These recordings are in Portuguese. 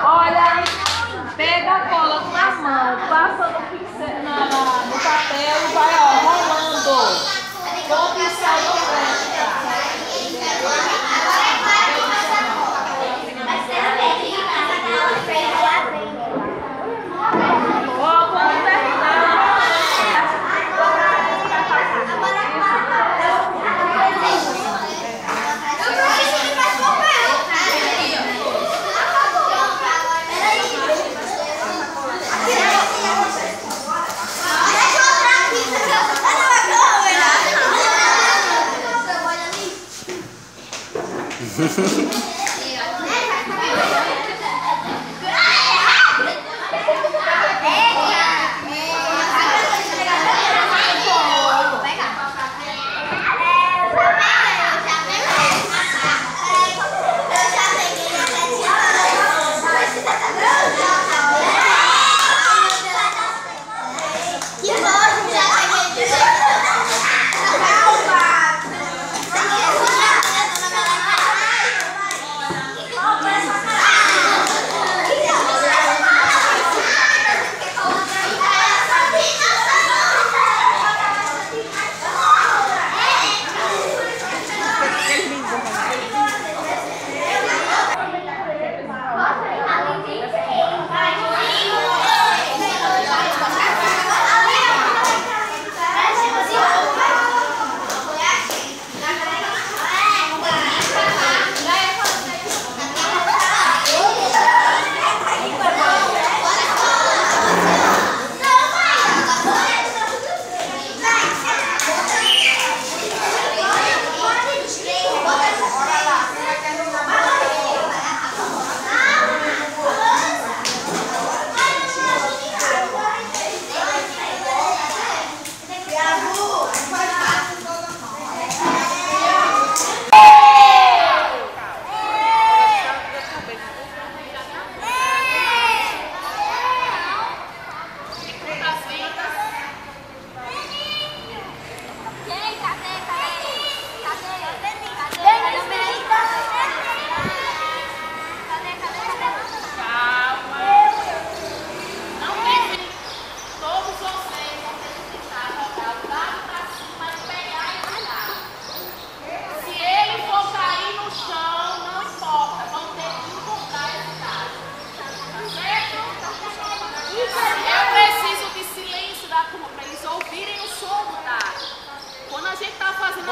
Olha, pega a cola com a mão, passa no pincel, no papel e vai, ó, rolando. Com o pincel do frente.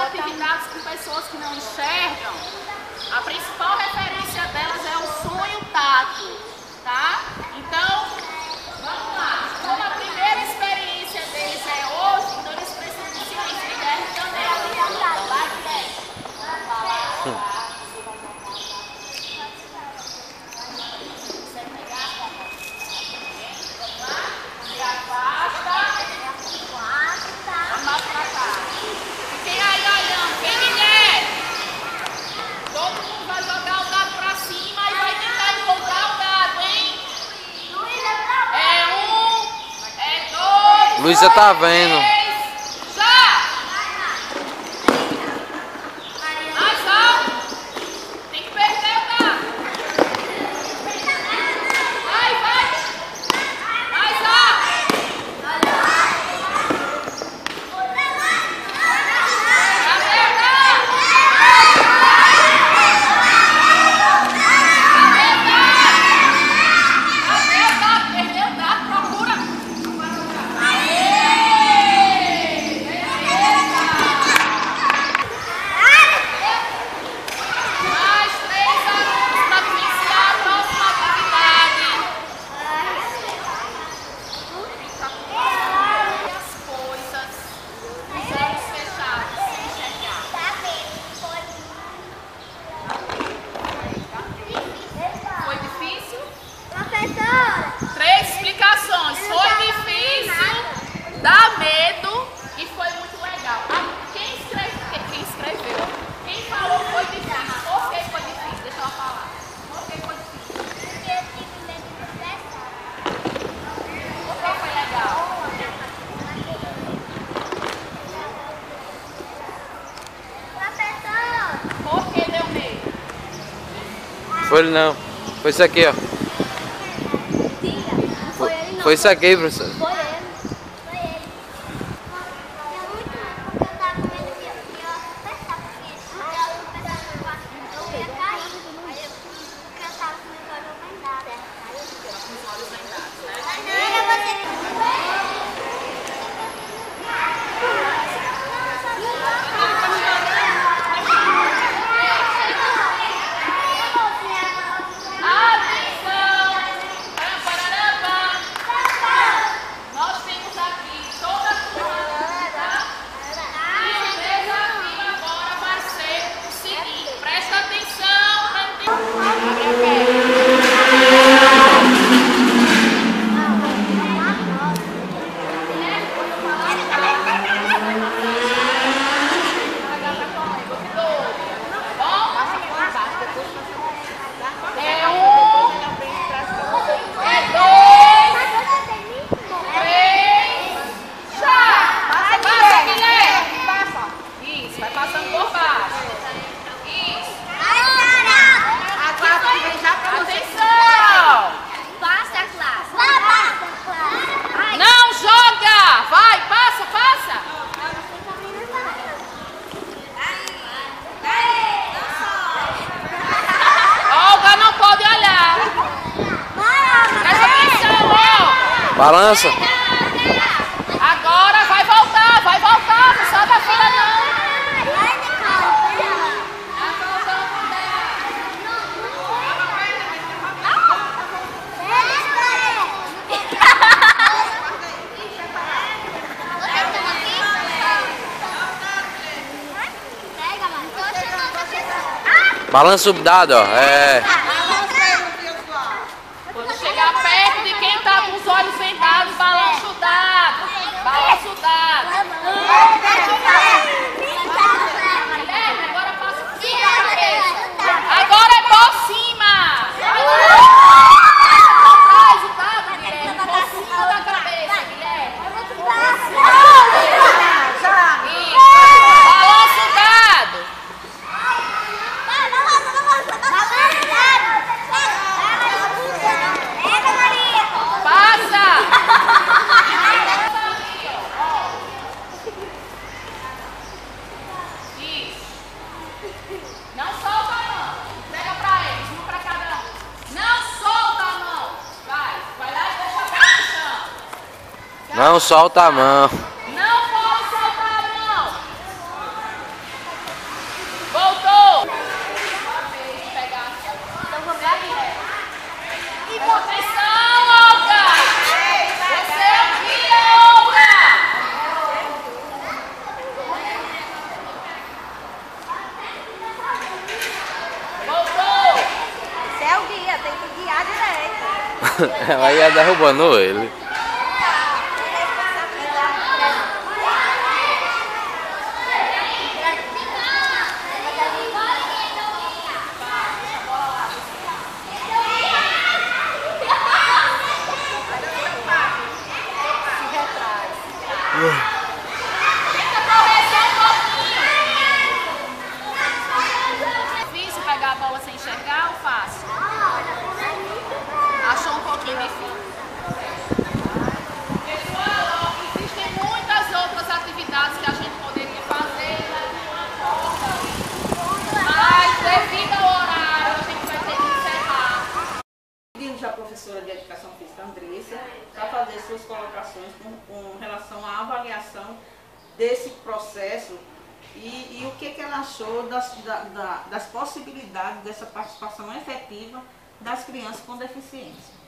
Atividades com pessoas que não enxergam, a principal referência delas é o sonho tato, tá? Então, vamos lá. Como a primeira experiência deles é hoje, então eles precisam de silêncio. Guilherme também. Vai, Guilherme. Você pegar a mão. Vamos lá? Se afasta. Amassa pra cá. Fiquem aí olhando, vem Guilherme. Todo mundo vai jogar o dado pra cima e vai tentar encontrar o dado, hein? É 1, é 2. Luísa tá vendo. 3. Já! Mais alto. Tem que perder o dado. Vai, vai. Mais alto. Perdeu o dado, procura. Aê! Foi ele não. Foi isso aqui, ó. Foi isso aqui, professor. Foi ele. Foi ele. Porque eu tava comendo aqui, ó. E eu pensava que eu ia cair. Porque eu tava com meus olhos vendados. Com os olhos vendados, né? Nós temos aqui toda a turma, tá? E o desafio agora vai ser o seguinte, presta atenção, abre a perna. É um, é dois, três, já! Passa, Guilherme! Isso, vai passando por baixo. Isso. Atenção! Passa, classe. Não joga! Vai, passa, passa! Olga não pode olhar. Presta atenção, Olga. Balança. Agora vai voltar, não sai da fila não. Balança o dado, ó. É. Quando chegar perto de quem tá com os olhos vendados, balança o dado. Balança o dado. Guilherme, agora passa por cima da cabeça. Agora é por cima. Traz o dado, Guilherme, por cima da cabeça, Guilherme. Isso. Balança o dado. Passa! Isso. Não solta a mão. Pega pra eles, um pra cada um. Não solta a mão. Vai lá e deixa a mão no chão. Não solta a mão. Não pode soltar a mão. Voltou. Atenção, Olga. Você é o guia, Olga. Voltou. Você é o guia, tem que guiar direito. Ela ia derrubando ele. Tenta correr um pouquinho. Difícil pegar a bola sem enxergar ou fácil? Achou um pouquinho difícil. Pessoal, ó, existem muitas outras atividades que a gente poderia fazer, mas devido ao horário a gente vai ter que encerrar. Pedimos à professora de Educação Física, Andressa, para fazer suas colocações com relação à avaliação desse processo e o que ela achou das possibilidades dessa participação efetiva das crianças com deficiência.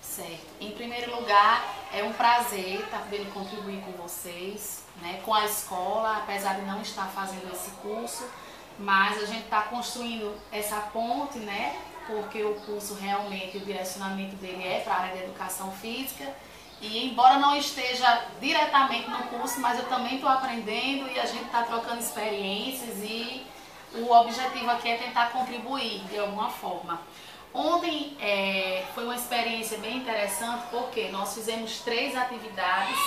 Certo. Em primeiro lugar, é um prazer estar podendo contribuir com vocês, né, com a escola, apesar de não estar fazendo esse curso, mas a gente está construindo essa ponte, né, porque o curso realmente, o direcionamento dele é para a área da educação física. E embora não esteja diretamente no curso, mas eu também estou aprendendo e a gente está trocando experiências e o objetivo aqui é tentar contribuir de alguma forma. Ontem foi uma experiência bem interessante porque nós fizemos 3 atividades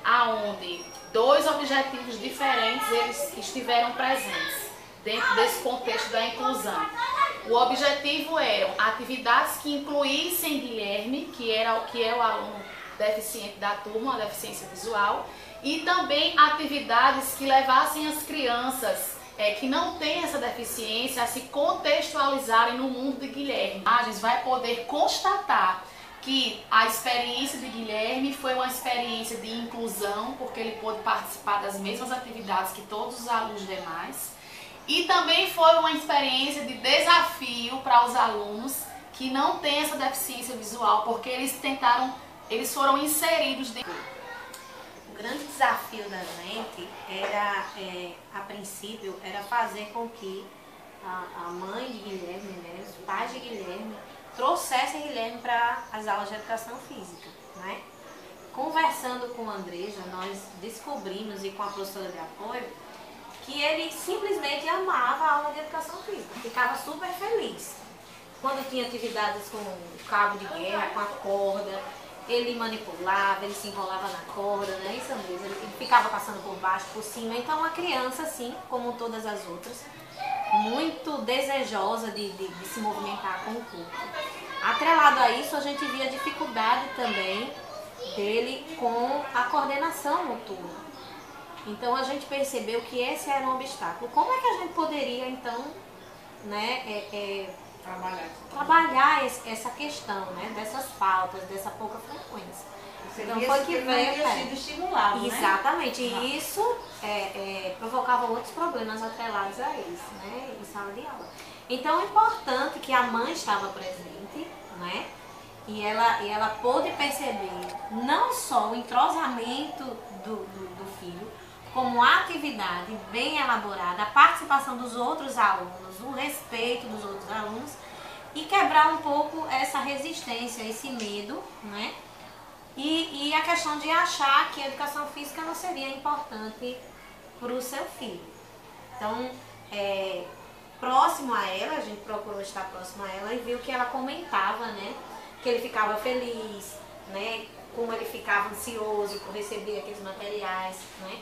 aonde 2 objetivos diferentes eles estiveram presentes dentro desse contexto da inclusão. O objetivo eram atividades que incluíssem Guilherme, que é o aluno deficiente da turma, uma deficiência visual, e também atividades que levassem as crianças que não têm essa deficiência a se contextualizarem no mundo de Guilherme. A gente vai poder constatar que a experiência de Guilherme foi uma experiência de inclusão, porque ele pôde participar das mesmas atividades que todos os alunos demais. E também foi uma experiência de desafio para os alunos que não têm essa deficiência visual, porque eles foram inseridos dentro. O grande desafio da gente era, a princípio, era fazer com que a mãe de Guilherme, né, os pais de Guilherme, trouxessem Guilherme para as aulas de educação física, né? Conversando com a Andresa, nós descobrimos, e com a professora de apoio, que ele simplesmente amava a aula de educação física, ficava super feliz. Quando tinha atividades com o cabo de guerra, com a corda, ele manipulava, ele se enrolava na corda, né? Isso mesmo, ele ficava passando por baixo, por cima. Então, uma criança, assim, como todas as outras, muito desejosa de se movimentar com o corpo. Atrelado a isso, a gente via dificuldade também dele com a coordenação motora. Então, a gente percebeu que esse era um obstáculo. Como é que a gente poderia, então, né, trabalhar essa questão, né, dessas faltas, dessa pouca frequência? Então foi que veio sido estimulado, exatamente, né? E isso provocava outros problemas atrelados a isso, né, em sala de aula. Então é importante que a mãe estava presente, né, e ela pôde perceber não só o entrosamento do filho, como a atividade bem elaborada, a participação dos outros alunos, o respeito dos outros alunos, e quebrar um pouco essa resistência, esse medo, né? E a questão de achar que a educação física não seria importante para o seu filho. Então, próximo a ela, a gente procurou estar próximo a ela e viu que ela comentava, né? Que ele ficava feliz, né? Como ele ficava ansioso por receber aqueles materiais, né?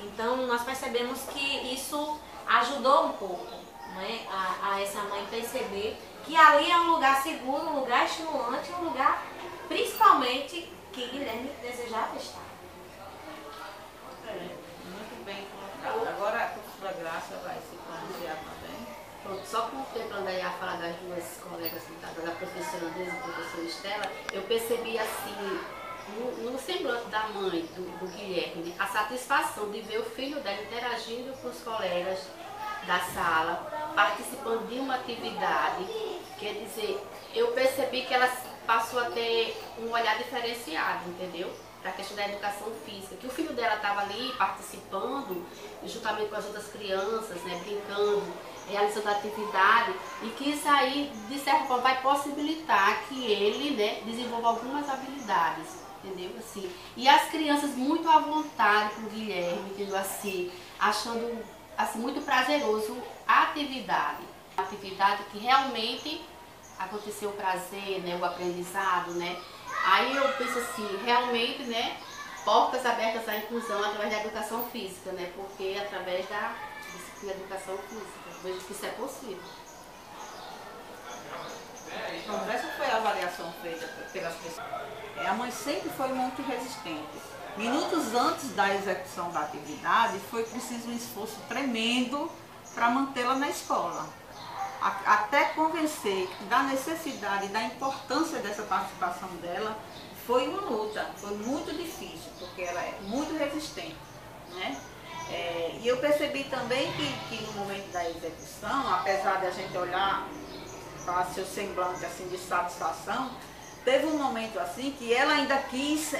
Então, nós percebemos que isso ajudou um pouco, né? A essa mãe perceber que ali é um lugar seguro, um lugar estimulante, um lugar principalmente que Guilherme desejava estar. Muito bem colocado. Agora a professora Graça vai se pronunciar também. Pronto, só contemplando aí a fala das duas colegas, da professora Andresa e da professora Estela, eu percebi assim, no semblante da mãe do Guilherme, a satisfação de ver o filho dela interagindo com os colegas da sala, participando de uma atividade. Quer dizer, eu percebi que ela passou a ter um olhar diferenciado, entendeu? Para a questão da educação física, que o filho dela estava ali participando, juntamente com as outras crianças, né, brincando, realizando a atividade, e que isso aí, de certa forma, vai possibilitar que ele, né, desenvolva algumas habilidades, entendeu? Assim, e as crianças muito à vontade com o Guilherme, entendeu? Assim, achando assim, muito prazeroso a atividade. A atividade que realmente aconteceu o prazer, né, o aprendizado, né? Aí eu penso assim, realmente, né, portas abertas à inclusão através da educação física, né? Porque através da disciplina de educação física, eu vejo que isso é possível. Então, essa foi a avaliação feita pelas pessoas. A mãe sempre foi muito resistente. Minutos antes da execução da atividade, foi preciso um esforço tremendo para mantê-la na escola. Até convencer da necessidade e da importância dessa participação dela, foi uma luta, foi muito difícil, porque ela é muito resistente, né? E eu percebi também que no momento da execução, apesar de a gente olhar para seu semblante assim, de satisfação, teve um momento assim que ela ainda quis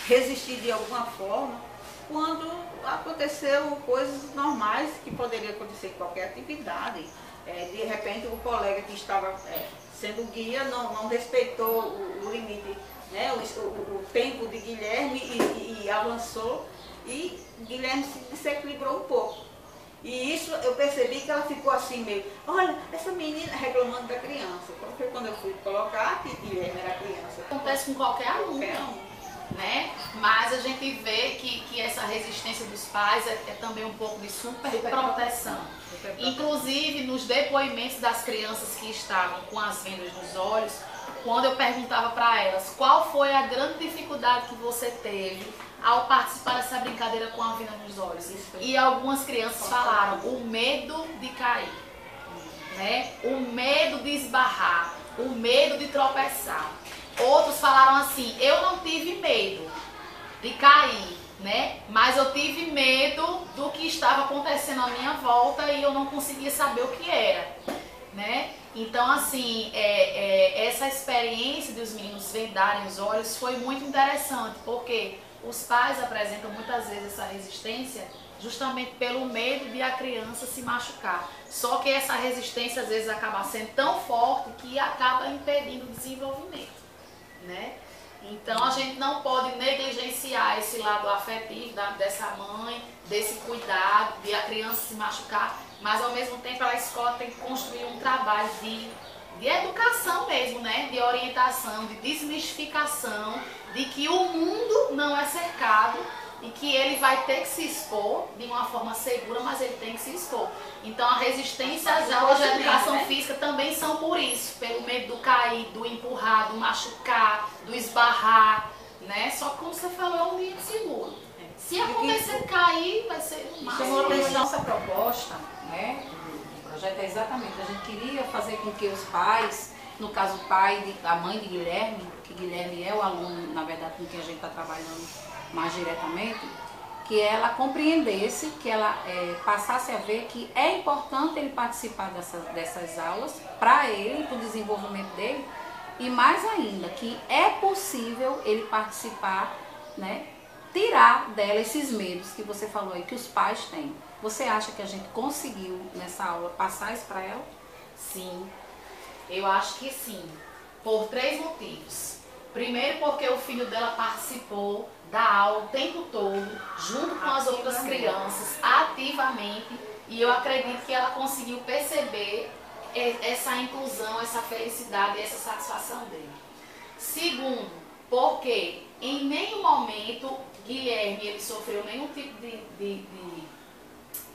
resistir de alguma forma, quando aconteceu coisas normais que poderiam acontecer em qualquer atividade. De repente o colega que estava sendo guia não respeitou o limite, né, o tempo de Guilherme e avançou, e Guilherme se desequilibrou um pouco. E isso eu percebi que ela ficou assim meio, olha, essa menina reclamando da criança. Foi quando eu fui colocar que Guilherme era criança. Acontece com qualquer aluno. Qualquer um. né? Mas a gente vê que essa resistência dos pais é também um pouco de superproteção. Inclusive, nos depoimentos das crianças que estavam com as vendas nos olhos, quando eu perguntava para elas qual foi a grande dificuldade que você teve ao participar dessa brincadeira com a venda nos olhos, e algumas crianças falaram o medo de cair, né? O medo de esbarrar, o medo de tropeçar. Outros falaram assim, eu não tive medo de cair, né? Mas eu tive medo do que estava acontecendo à minha volta e eu não conseguia saber o que era, né? Então, assim, essa experiência dos meninos vendarem os olhos foi muito interessante, porque os pais apresentam muitas vezes essa resistência justamente pelo medo de a criança se machucar. Só que essa resistência às vezes acaba sendo tão forte que acaba impedindo o desenvolvimento, né? Então a gente não pode negligenciar esse lado afetivo dessa mãe, desse cuidado, de a criança se machucar, mas ao mesmo tempo a escola tem que construir um trabalho de educação mesmo, né? De orientação, de desmistificação, de que o mundo não é cercado e que ele vai ter que se expor de uma forma segura, mas ele tem que se expor. Então a resistência às aulas de educação física também são por isso, pelo medo do cair, do empurrar, do machucar, do esbarrar, né? Só que como você falou, é um ambiente seguro. Se acontecer cair, vai ser o máximo. Chamou a atenção nossa proposta, né? O projeto é exatamente, a gente queria fazer com que os pais, no caso a mãe de Guilherme, que Guilherme é o aluno, na verdade, com quem a gente está trabalhando mais diretamente, que ela compreendesse, que ela passasse a ver que é importante ele participar dessas aulas para ele, para o desenvolvimento dele, e mais ainda, que é possível ele participar, né, tirar dela esses medos que você falou aí, que os pais têm. Você acha que a gente conseguiu nessa aula passar isso para ela? Sim, eu acho que sim, por 3 motivos. Primeiro, porque o filho dela participou da aula o tempo todo, junto com as outras crianças, ativamente, e eu acredito que ela conseguiu perceber essa inclusão, essa felicidade e essa satisfação dele. Segundo, porque em nenhum momento Guilherme ele sofreu nenhum tipo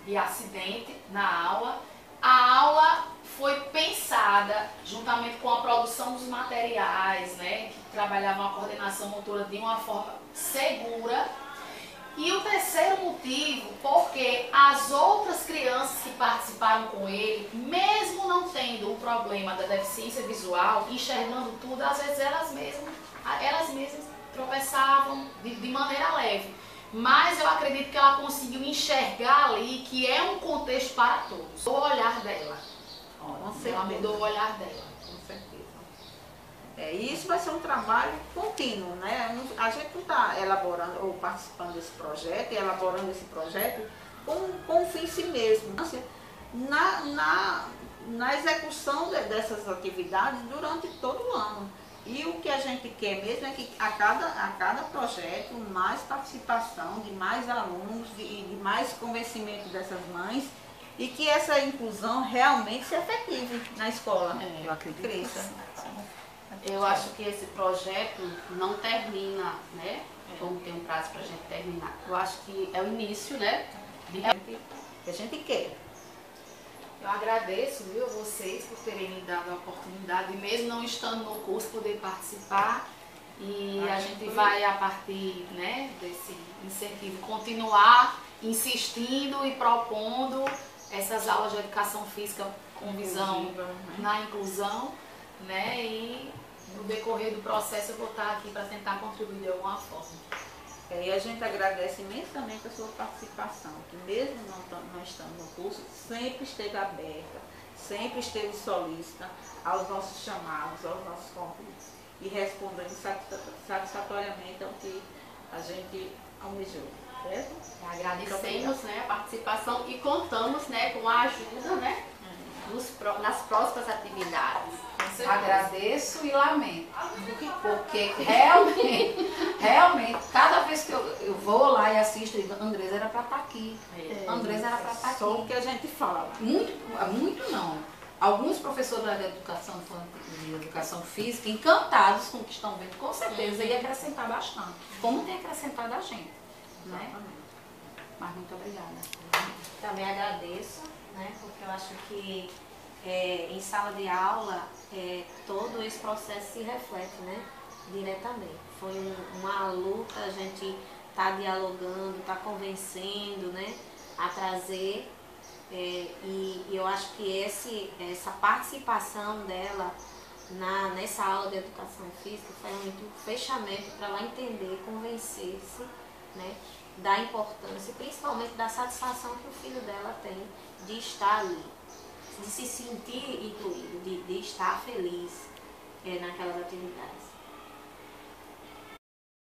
de acidente na aula. A aula foi pensada juntamente com a produção dos materiais, né, que trabalhavam a coordenação motora de uma forma segura. E o terceiro motivo, porque as outras crianças que participaram com ele, mesmo não tendo o problema da deficiência visual, enxergando tudo, às vezes elas mesmas tropeçavam de maneira leve. Mas eu acredito que ela conseguiu enxergar ali que é um contexto para todos. O olhar dela. Ela mudou o olhar dela. Com certeza. E isso vai ser um trabalho contínuo, né? A gente não está elaborando ou participando desse projeto, elaborando esse projeto com um fim em si mesmo. Na execução dessas atividades durante todo o ano. E o que a gente quer mesmo é que a cada projeto, mais participação de mais alunos, de mais convencimento dessas mães, e que essa inclusão realmente se efetive na escola. Eu acredito. Cresça. Eu acho que esse projeto não termina, né? Como tem um prazo para a gente terminar. Eu acho que é o início, né? Que a gente quer. Eu agradeço, viu, a vocês por terem me dado a oportunidade, mesmo não estando no curso, poder participar. E a gente vai, a partir, né, desse incentivo, continuar insistindo e propondo essas aulas de educação física com visão na inclusão, né? E no decorrer do processo eu vou estar aqui para tentar contribuir de alguma forma. E a gente agradece imensamente a sua participação, que mesmo não estando no curso, sempre esteve aberta, sempre esteve solícita aos nossos chamados, aos nossos convites, e respondendo satisfatoriamente ao que a gente almejou, certo? Agradecemos, né, a participação e contamos, né, com a ajuda, né, nas próximas atividades. Agradeço e lamento, porque realmente, cada vez que eu vou lá e assisto, eu digo, Andresa era para estar aqui, Andresa era para estar aqui. Só o que a gente fala. Muito não. alguns professores da de educação física encantados com o que estão vendo, com certeza ia acrescentar bastante, como tem acrescentado a gente, né? Mas muito obrigada. Também agradeço, né, porque eu acho que em sala de aula todo esse processo se reflete, né, diretamente. Foi uma luta, a gente está dialogando, está convencendo, né, a trazer, e eu acho que essa participação dela nessa aula de educação física foi muito fechamento para ela entender, convencer-se, né, da importância, principalmente da satisfação que o filho dela tem de estar ali, de se sentir incluído, de estar feliz naquelas atividades.